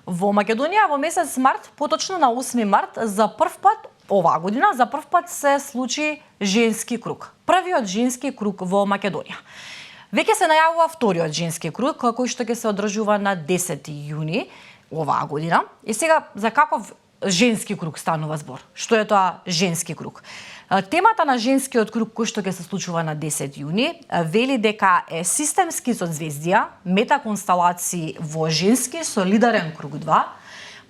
Во Македонија во месец март, поточно на 8 март, за прв пат оваа година, за прв пат се случи женски круг. Првиот женски круг во Македонија. Веќе се најавува вториот женски круг, кој што ќе се одржува на 10 јуни оваа година. И сега, за каков женски круг станува збор? Што е тоа женски круг? Темата на женскиот круг кој што ќе се случува на 10 јуни вели дека е системски созвездија, метаконстелации во женски солидарен круг 2,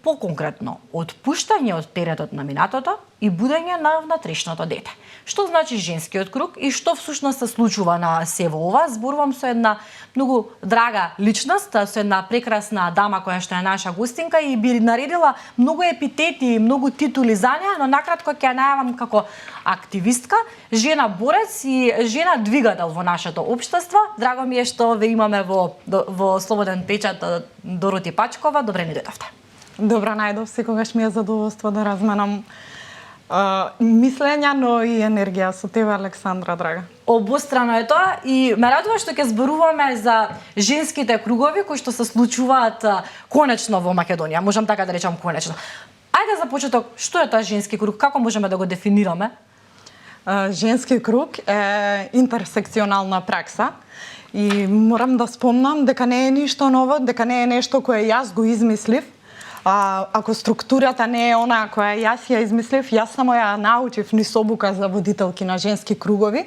поконкретно отпуштање од теретот на минатото и будење на внатрешното дете. Што значи женскиот круг и што всушност се случува на сево ова? Зборувам со една многу драга личност, со една прекрасна дама која што е наша гостинка и би наредила многу епитети и многу титули за неа, но накратко ќе ја најавам како активистка, жена борец и жена двигател во нашето општество. Драго ми е што ве имаме во Слободен печат Дороти Пачкова. Добре ни дојдовте. Добро најдов, секогаш ми е задоволство да разменам мислења, но и енергија со тебе, Александра, драга. Обострано е тоа и ме радува што ќе зборуваме за женските кругови кои што се случуваат конечно во Македонија. Можам така да речам конечно. Ајде за почеток, што е тоа женски круг? Како можеме да го дефинираме? Женски круг е интерсекционална пракса и морам да спомнам дека не е ништо ново, дека не е нешто кое јас го измислив. Ако структурата не е она која јас ја измислив, јас само ја научив низ обука за водителки на женски кругови.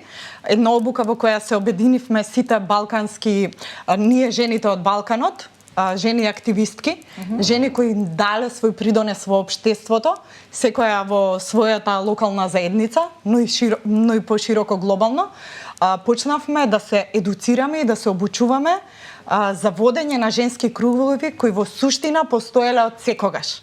Една обука во која се обединивме сите балкански, ние жените од Балканот, жени активистки, жени кои дале свој придонес во општеството, секоја во својата локална заедница, но и пошироко глобално. Почнавме да се едуцираме и да се обучуваме за водење на женски кругови кои во суштина постоеле од секогаш.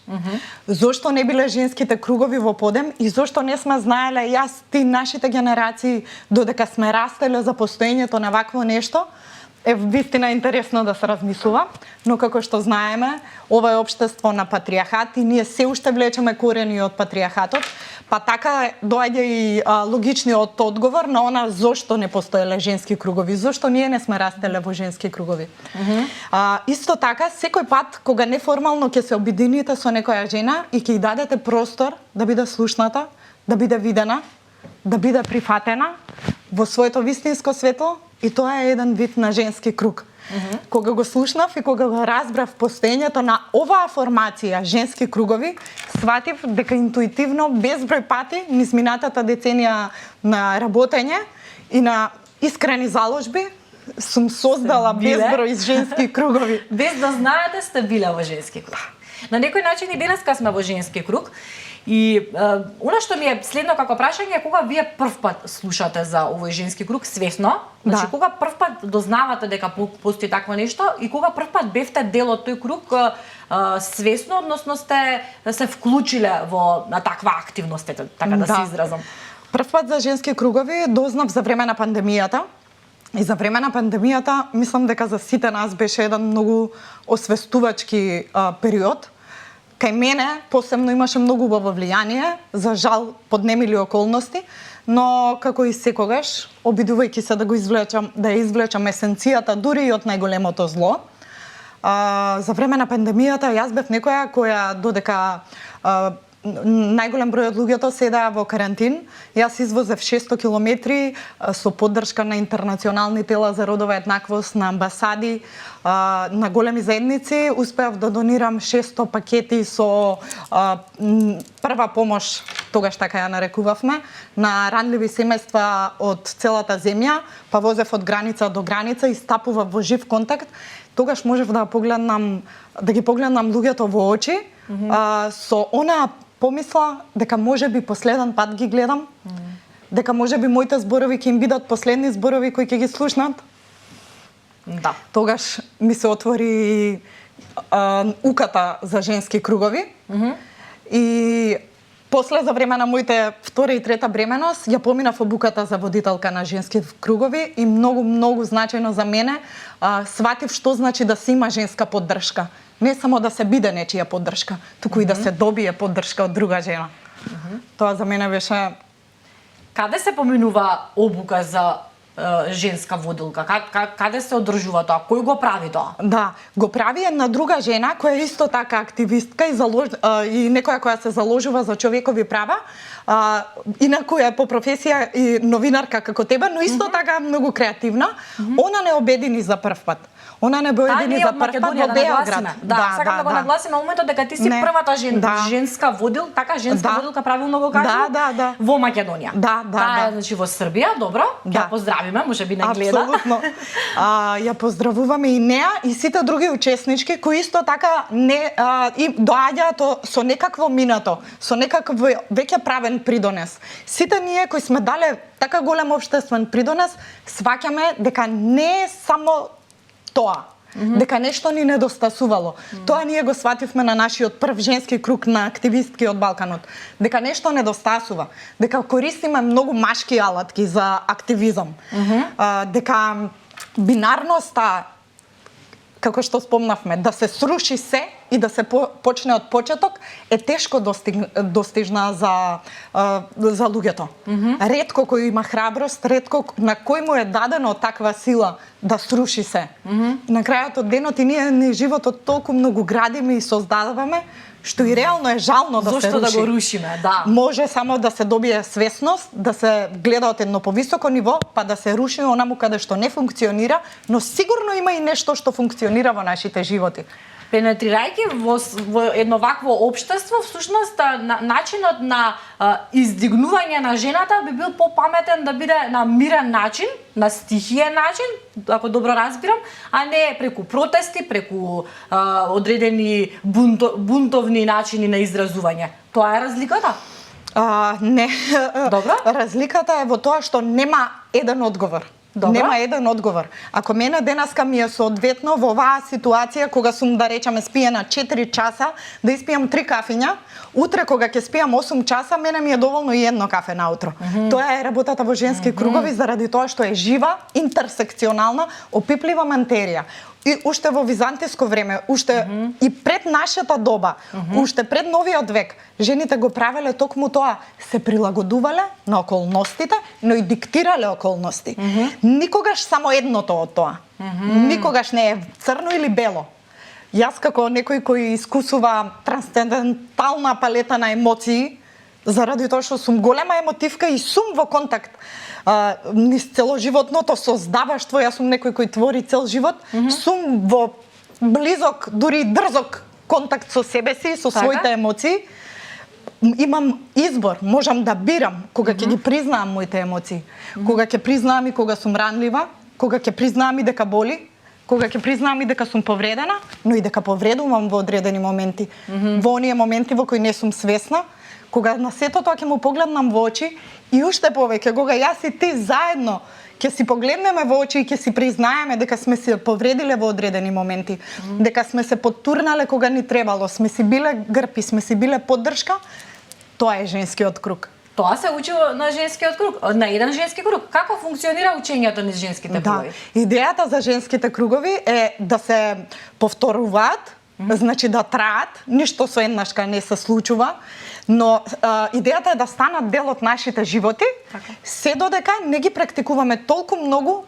Зошто не биле женските кругови во подем и зошто не сме знаеле јас, ти, нашите генерации, додека сме растеле за постоењето на вакво нешто, е вистина интересно да се размислува, но како што знаеме, ова е општество на патријахат и ние се уште влечеме корени од патријахатот, па така доаѓа и логичниот одговор на она зошто не постоеле женски кругови, зошто ние не сме растеле во женски кругови. Исто така, секој пат кога неформално ќе се обедините со некоја жена и ќе ја дадете простор да биде слушната, да биде видена, да биде прифатена во своето вистинско светло, и тоа е еден вид на женски круг. Кога го слушнав и кога го разбрав постоењето на оваа формација женски кругови, сватив дека интуитивно, безброј пати, низ минатата деценија на работење и на искрени заложби, сум создала безброј женски кругови. Без да знаете, сте биле во женски круг. На некој начин и денеска сме во женски круг. И она што ми е следно како прашање е кога вие прв пат слушате за овој женски круг свесно, значи кога прв пат дознавате дека постои такво нешто и кога прв пат бевте дел од тој круг свесно, односно сте се вклучиле во на таква активност, така да се изразам. Прв пат за женски кругови дознав за време на пандемијата. И за време на пандемијата мислам дека за сите нас беше еден многу освестувачки период. Кај мене посебно имаше многу убаво влијание, за жал под немили околности, но како и секогаш, обидувајќи се да ја извлечам есенцијата дури и од најголемото зло. За време на пандемијата јас бев некоја која додека најголем број од луѓето седаа во карантин. Јас извозев 600 километри со поддршка на интернационални тела за родова еднаквост, на амбасади, на големи заедници. Успеав да донирам 600 пакети со прва помош, тогаш така ја нарекувавме, на ранливи семејства од целата земја, па возев од граница до граница и стапував во жив контакт. Тогаш можев да ги погледнам луѓето во очи, со она помисла дека можеби последен пат ги гледам, дека можеби моите зборови ќе им бидат последни зборови кои ќе ги слушнат. Да. Тогаш ми се отвори уката за женски кругови. И после за време на моите втора и трета бременост ја поминав обуката за водителка на женски кругови и многу значајно за мене сватив што значи да се има женска поддршка. Не само да се биде нечија поддршка, туку и да се добие поддршка од друга жена. Тоа за мене беше... Каде се поминува обука за женска водилка? Каде се одржува тоа? Кој го прави тоа? Да, го прави една друга жена која е исто така активистка и некоја која се заложува за човекови права. Инаку е по професија и новинарка како тебе, но исто така многу креативна. Она не обедини за прв пат. Она не обедини за прв пат во Београд. Да, сакам да го нагласиме моментот дека ти си првата женска водилка, правилно го кажувам, во Македонија. Таа е значи во Србија, добро, ќе ја поздравиме, можеби не гледа. Апсолутно. Ја поздравуваме и неа и сите други учеснички кои исто така и доаѓаат со некакво минато, со некаков веќе правен придонес. Сите ние кои сме дале така голем општествен придонес, сваќаме дека не е само тоа, дека нешто ни недостасувало. Тоа ние го свативме на нашиот прв женски круг на активистки од Балканот. Дека нешто недостасува, дека користиме многу машки алатки за активизам. Дека бинарноста, како што спомнавме, да се сруши се и да се почне од почеток, е тешко достижна за луѓето. Ретко кој има храброст, ретко на кој му е дадено таква сила да сруши се. На крајот од денот и ние животот толку многу градиме и создаваме, што и реално е жално да се руши. Зошто да го рушиме, да. Може само да се добие свесност, да се гледа од едно повисоко ниво, па да се руши онаму каде што не функционира, но сигурно има и нешто што функционира во нашите животи. Пенетрирајќи во едно вакво општество, всушност начинот на издигнување на жената би бил попаметен да биде на мирен начин, на стихиен начин, ако добро разбирам, а не преку протести, преку одредени бунтовни начини на изразување. Тоа е разликата? Не. Добро? Разликата е во тоа што нема еден одговор. Добро. Нема еден одговор. Ако мене денеска ми е соодветно во оваа ситуација кога сум, да речеме, спиена 4 часа, да испијам 3 кафиња, утре кога ќе спијам 8 часа, мене ми е доволно и едно кафе наутро. Тоа е работата во женски кругови заради тоа што е жива, интерсекционална, опиплива материја. И уште во византиско време, уште и пред нашата доба, уште пред новиот век, жените го правеле токму тоа, се прилагодувале на околностите, но и диктирале околности. Никогаш само едното од тоа. Никогаш не е црно или бело. Јас како некој кој искусува трансцендентална палета на емоции, заради тоа што сум голема емотивка и сум во контакт низ целоживотното создаваштво, јас сум некој кој твори цел живот, сум во близок, дури дрзок контакт со себе си, со своите емоции. Имам избор, можам да бирам кога ќе ги признаам моите емоции, кога ќе признаам и кога сум ранлива, кога ќе признаам и дека боли, кога ќе признаам и дека сум повредена, но и дека повредувам во одредени моменти. Во оние моменти во кои не сум свесна, кога на сето тоа ќе му погледнам во очи и уште повеќе, кога јас и ти заедно ќе си погледнеме во очи и ќе си признаеме дека сме се повредиле во одредени моменти, дека сме се поттурнале кога ни требало, сме си биле грб и сме си биле поддршка, тоа е женскиот круг. Тоа се учи на женскиот круг, на еден женски круг. Како функционира учењето низ женските кругови? Идејата за женските кругови е да се повторуваат, значи да траат, ништо со еднашка не се случува, но идејата е да станат дел од нашите животи, се додека не ги практикуваме толку многу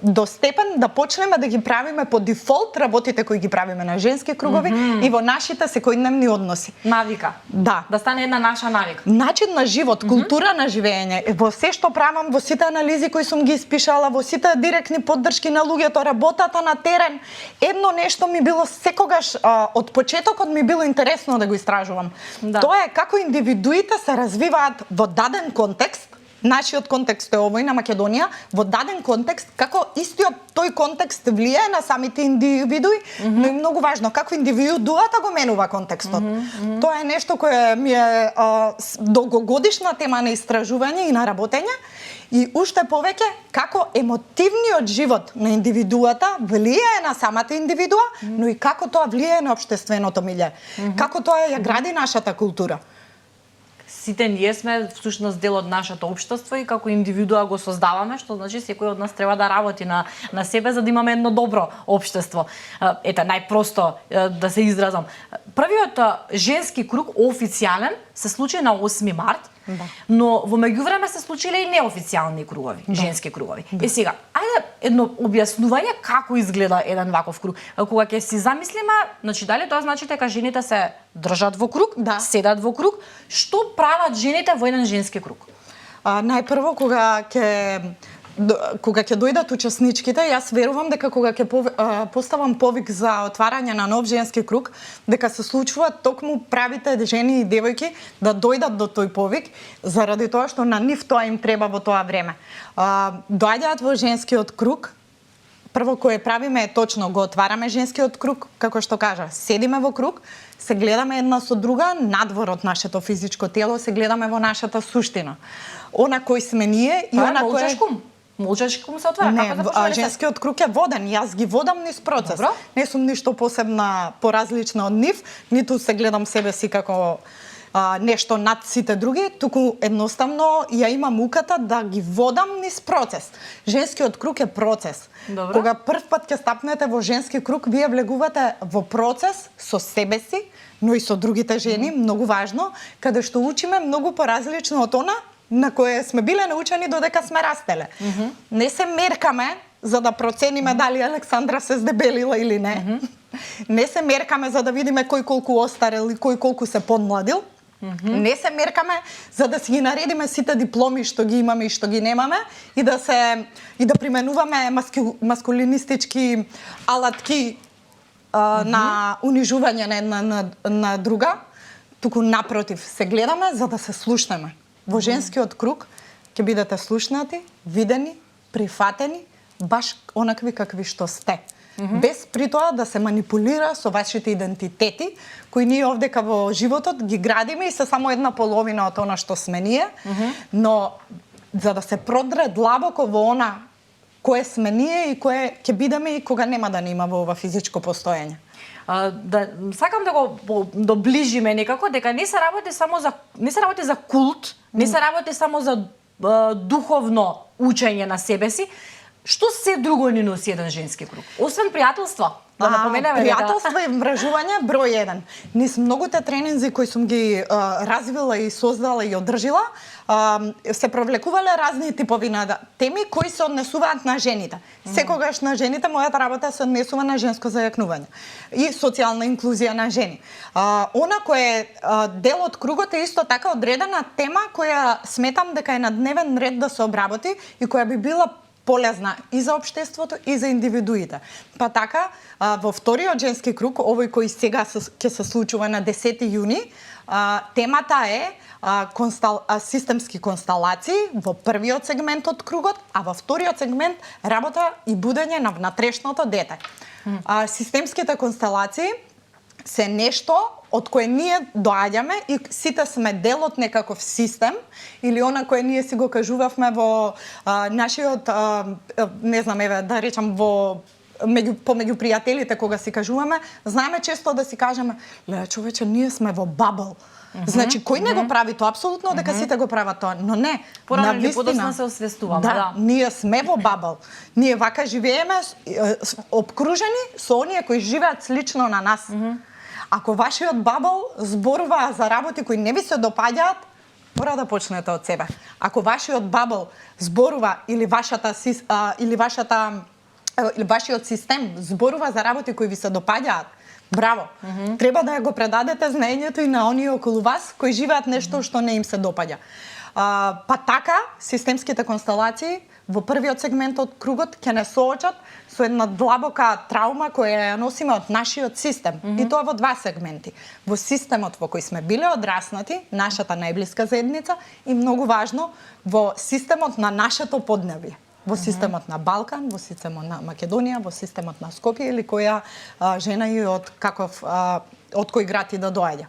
до степен да почнеме да ги правиме по дефолт работите кои ги правиме на женски кругови и во нашите секојдневни односи. Навика. Да. Да стане една наша навика. Начин на живот, култура на живење. Во се што правам, во сите анализи кои сум ги испишала, во сите директни поддршки на луѓето, работата на терен, едно нешто ми било секогаш од почетокот ми било интересно да го истражувам. Тоа е како индивидуите се развиваат во даден контекст. Нашиот контекст е овој на Македонија, во даден контекст, како истиот тој контекст влијае на самите индивидуи, но и многу важно, како индивидуата го менува контекстот. Тоа е нешто кое ми е долгогодишна тема на истражување и на работење, и уште повеќе како емотивниот живот на индивидуата влијае на самата индивидуа, но и како тоа влијае на општественото милје, како тоа ја гради нашата култура. Сите ние сме всушност дел од нашето општество и како индивидуа го создаваме, што значи секој од нас треба да работи на себе за да имаме едно добро општество. Ете, најпросто да се изразам. Првиот женски круг официјален се случи на 8 март Да. Но во меѓувреме се случиле и неофицијални кругови, женски кругови. Сега, ајде едно објаснување како изгледа еден ваков круг. Кога ќе си замислиме, значи дали тоа значи дека жените се држат во круг, Да. седат во круг, што прават жените во еден женски круг? Најпрво кога ќе дојдат учесничките, јас верувам дека кога ќе поставам повик за отварање на нов женски круг, дека се случува токму правите жени и девојки да дојдат до тој повик, заради тоа што на нив тоа им треба во тоа време. Доаѓаат во женскиот круг, прво кое правиме е точно го отвараме женскиот круг, како што кажа, седиме во круг, се гледаме една со друга надвор од нашето физичко тело, се гледаме во нашата суштина. Она кој сме ние и она кој Молчешкум се отвара. Не, Како започнува женскиот круг е воден, јас ги водам низ процес. Добро. Не сум ништо посебна, поразлична од нив, ниту се гледам себе си како нешто над сите други, туку едноставно ја имам муката да ги водам низ процес. Женскиот круг е процес. Добро. Кога прв пат ќе стапнете во женски круг, вие влегувате во процес со себе си, но и со другите жени, многу важно, каде што учиме многу поразлично од она на кое сме биле научени додека сме растеле. Не се меркаме за да процениме дали Александра се здебелила или не. Не се меркаме за да видиме кој колку остарел и кој колку се подмладил. Не се меркаме за да си ги наредиме сите дипломи што ги имаме и што ги немаме и да применуваме маскулинистички алатки на унижување на една на друга. Туку напротив, се гледаме за да се слушнеме. Во женскиот круг ќе бидете слушнати, видени, прифатени, баш онакви какви што сте. Без при тоа да се манипулира со вашите идентитети, кои ние овдека во животот ги градиме и се само една половина од она што сме ние, но за да се продре длабоко во она кое сме ние и кое ќе бидеме и кога нема да не има во ова физичко постоење. Сакам да го доближиме некако дека не се работи за култ, не се работи само за духовно учење на себе си. Што се друго ни носи еден женски круг? Освен пријателства, да напоменеме пријателство и мрежување број 1. Низ многуте тренинзи кои сум ги развила и создала и одржила, се провлекувале разни типови на теми кои се однесуваат на жените. Секогаш на жените мојата работа се однесува на женско зајакнување и социјална инклузија на жени. Она кој е дел од кругот е исто така одредена тема која сметам дека е на дневен ред да се обработи и која би била полезна и за општеството и за индивидуите. Па така, во вториот женски круг, овој кој сега ќе се случува на 10 јуни, темата е системски констелации во првиот сегмент од кругот, а во вториот сегмент работа и будење на внатрешното дете. Системските констелации се нешто од кое ние доаѓаме и сите сме дел од некаков систем или она кое ние си го кажувавме во нашиот не знам, еве да речам помеѓу пријателите кога си кажуваме, знаеме често да си кажеме, леле човече, ние сме во бабл. Значи, кој не го прави тоа? Апсолутно дека сите го прават тоа, но не. Порано или подоцна се освестуваме, да. Ние сме во бабл. Ние вака живееме обкружени со оние кои живеат слично на нас. Ако вашиот бабл зборува за работи кои не ви се допаѓаат, мора да почнете од себе. Ако вашиот бабл зборува или вашиот систем зборува за работи кои ви се допаѓаат, браво. Треба да го предадете знаењето и на оние околу вас кои живеат нешто што не им се допаѓа. Па така, системските констелации во првиот сегмент од кругот ќе не соочат со една длабока траума која ја носиме од нашиот систем. И тоа во два сегменти. Во системот во кој сме биле одраснати, нашата најблиска заедница, и многу важно, во системот на нашето поднебје. Во системот на Балкан, во системот на Македонија, во системот на Скопје или која жена и од кој град и да доаѓа.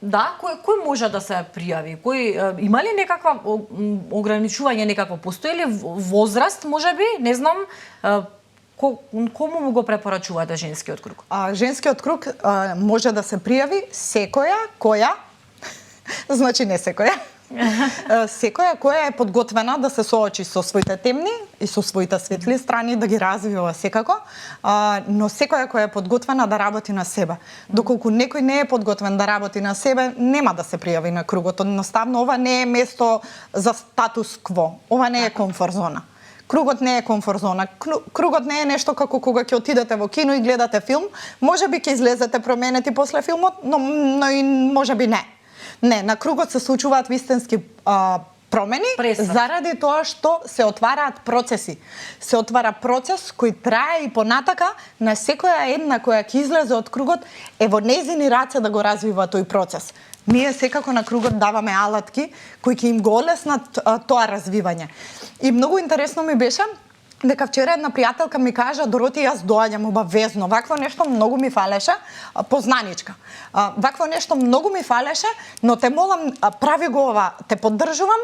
Да, кој може да се пријави? Има ли некаква ограничување, некакво постои ли возраст, можеби, не знам, кому му го препорачувате женскиот круг? Женскиот круг може да се пријави секоја која, значи не секоја, Секоја која е подготвена да се соочи со своите темни и со своите светли страни, да ги развива секако, но секоја која е подготвена да работи на себе. Доколку некој не е подготвен да работи на себе, нема да се пријави на кругот. Едноставно, ова не е место за статус кво. Ова не е комфорт зона. Кругот не е комфорт зона. Кругот не е нешто како кога ќе отидете во кино и гледате филм. Можеби ќе излезете променети после филмот, но и можеби не. Не, на кругот се случуваат вистински промени заради тоа што се отвараат процеси. Се отвара процес кој трае и понатака на секоја една која ќе излезе од кругот е во нејзини раце да го развива тој процес. Ние секако на кругот даваме алатки кои ќе им го олеснат тоа развивање. И многу интересно ми беше дека вчера една пријателка ми кажа: Дороти, јас доаѓам обавезно. Вакво нешто многу ми фалеше, познаничка. Вакво нешто многу ми фалеше, но те молам, прави го ова, те поддржувам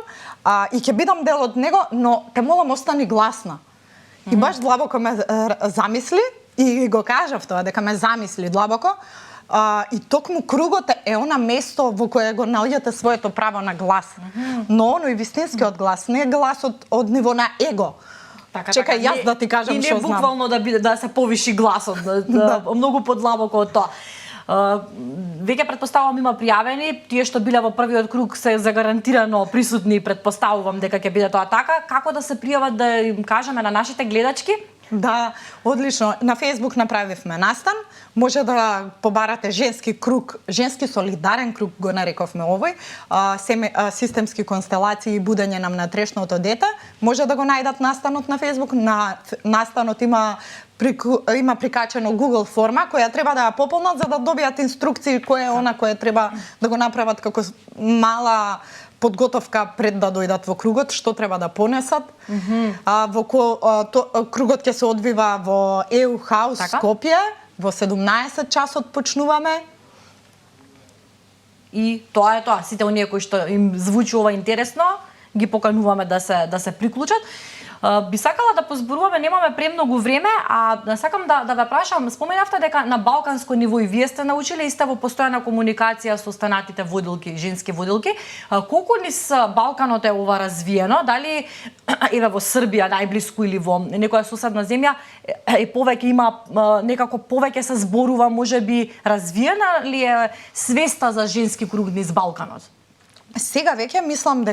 и ќе бидам дел од него, но те молам, остани гласна. И баш длабоко ме замисли и го кажав тоа, дека ме замисли длабоко. И токму кругот е она место во кое го наоѓате своето право на глас. Но оној вистинскиот глас не е глас од ниво на его. Чекај, јас да ти кажам што знам. И не буквално да се повиши гласот, многу подлабоко од тоа. Веќе претпоставувам има пријавени, тие што биле во првиот круг се загарантирано присутни, претпоставувам дека ќе биде тоа така. Како да се пријават, да им кажеме на нашите гледачки? Да, одлично. На Facebook направивме настан. Може да побарате женски круг, женски солидарен круг го нарековме овој, системски констелации и будење нам на трешното дете. Може да го најдат настанот на Facebook. На настанот има прикачено Google форма која треба да ја пополнат за да добијат инструкции која е она која треба да го направат како мала подготовка пред да дојдат во кругот, што треба да понесат. Кругот ќе се одвива во EU House Скопје, во 17 часот почнуваме. И тоа е тоа. Сите оние кои што им звучи ова интересно, ги покануваме да се приклучат. Би сакала да позборуваме, немаме премногу време, сакам да ве прашам, споменавте дека на балканско ниво и вие сте научиле и сте во постојана комуникација со останатите водилки, женски водилки. Колку низ Балканот е ова развиено? Дали еве во Србија најблиску или во некоја соседна земја повеќе има, некако повеќе се зборува, можеби развиена ли е свеста за женски круг низ Балканот? Сега веќе мислам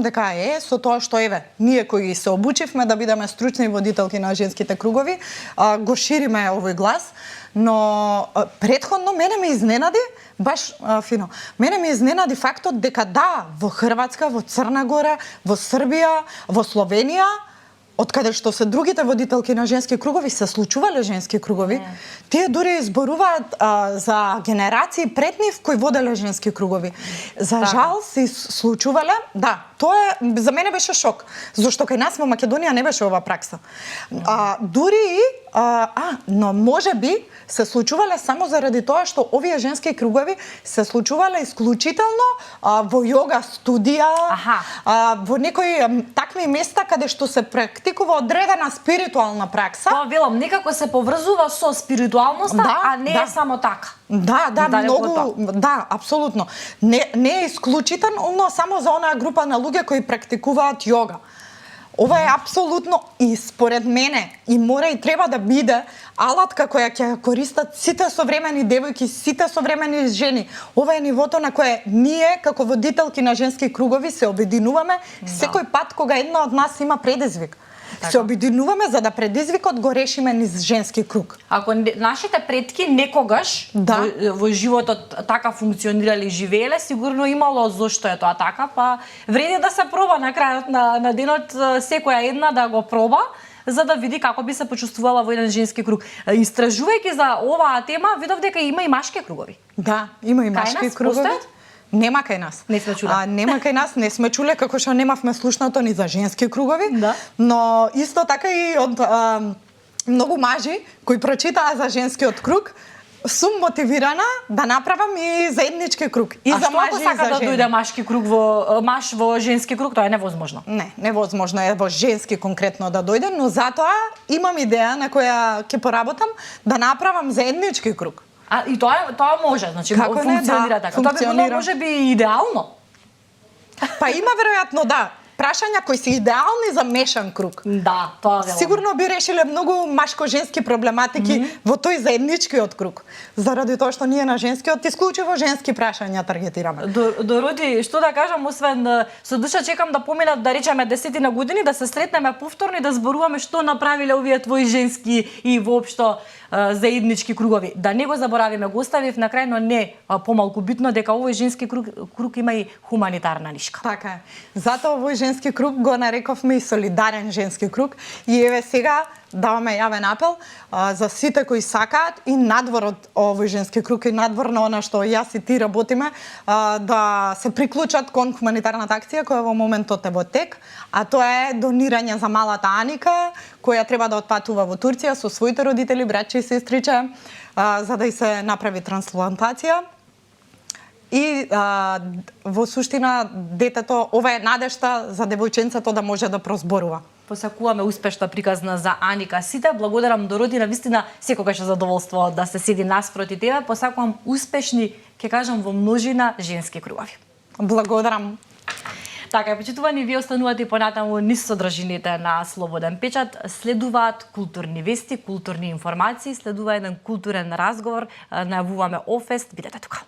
дека е со тоа што еве, ние кои се обучивме да бидеме стручни водителки на женските кругови, го шириме овој глас, но претходно мене ме изненади, баш фино, мене ме изненади фактот дека да, во Хрватска, во Црна Гора, во Србија, во Словенија, од каде што се другите водителки на женски кругови, се случувале женски кругови, тие дури зборуваат за генерации пред нив кои воделе женски кругови. За жал се случувале, да, тоа за мене беше шок, зашто кај нас во Македонија не беше ова пракса. Но можеби се случувале само заради тоа што овие женски кругови се случувале исклучително во йога студија, во некои такви места каде што се практикува одредена спиритуална пракса. Тоа велам, некако се поврзува со спиритуалноста, а не е само така. Да, многу, да, апсолутно. Не е исклучително само за онаа група на луѓе кои практикуваат йога. Ова е апсолутно и според мене и мора и треба да биде алатка која ќе користат сите современи девојки, сите современи жени. Ова е нивото на кое ние како водителки на женски кругови се обединуваме секој пат кога една од нас има предизвик. Се обединуваме за да предизвикот го решиме низ женски круг. Ако нашите предки некогаш во животот така функционирале и живееле, сигурно имало зошто е тоа така, па вреди да се проба на крајот на денот секоја една да го проба, за да види како би се почувствувала во еден женски круг. Истражувајќи за оваа тема, видов дека има и машки кругови. Да, има и машки кругови. Нема кај нас. Не сме чуле. Нема кај нас, не сме чуле, како што немавме слушнато ни за женски кругови, но исто така и од многу мажи кои прочитаа за женскиот круг, сум мотивирана да направам и заеднички круг. И за мажи и за жени. А што ако сака да дојде машки круг маш во женски круг, тоа е невозможно. Не, невозможно е во женски конкретно да дојде, но затоа имам идеја на која ќе поработам да направам заеднички круг. И тоа може, значи функционира така. Тоа би било можеби идеално. Па има веројатно да прашања кои се идеални за мешан круг. Да, тоа велам. Сигурно би решиле многу машко-женски проблематики во тој заедничкиот круг. Заради тоа што ние на женскиот исклучиво женски прашања таргетираме. Дороди, што да кажам, освен со душа чекам да поминат, да речеме 10 години, да се сретнеме повторно и да зборуваме што направиле овие твои женски и воопшто заеднички кругови. Да не го заборавиме, го оставив на крај, но не помалку битно дека овој женски круг има и хуманитарна нишка. Така е. Затоа овој женски круг го нарековме и солидарен женски круг. И еве сега даваме јавен апел за сите кои сакаат и надвор од овој женски круг и надвор на она што јас и ти работиме, да се приклучат кон хуманитарната акција која во моментот е во тек, а тоа е донирање за малата Аника, која треба да отпатува во Турција со своите родители, братче и сестриче, за да ѝ се направи трансплантација. И во суштина детето, ова е надежта за девојченцето да може да прозборува. Посакуваме успешна приказна за Аника сите. Благодарам Дороди, на вистина секогаш е задоволство да се седи наспроти тебе. Посакувам успешни, ќе кажам во множина, женски кругови. Благодарам. Така, почитувани, вие останувате и понатаму низ содржините на Слободен печат. Следуваат културни вести, културни информации, следува еден културен разговор. Најавуваме Офест, бидете тука.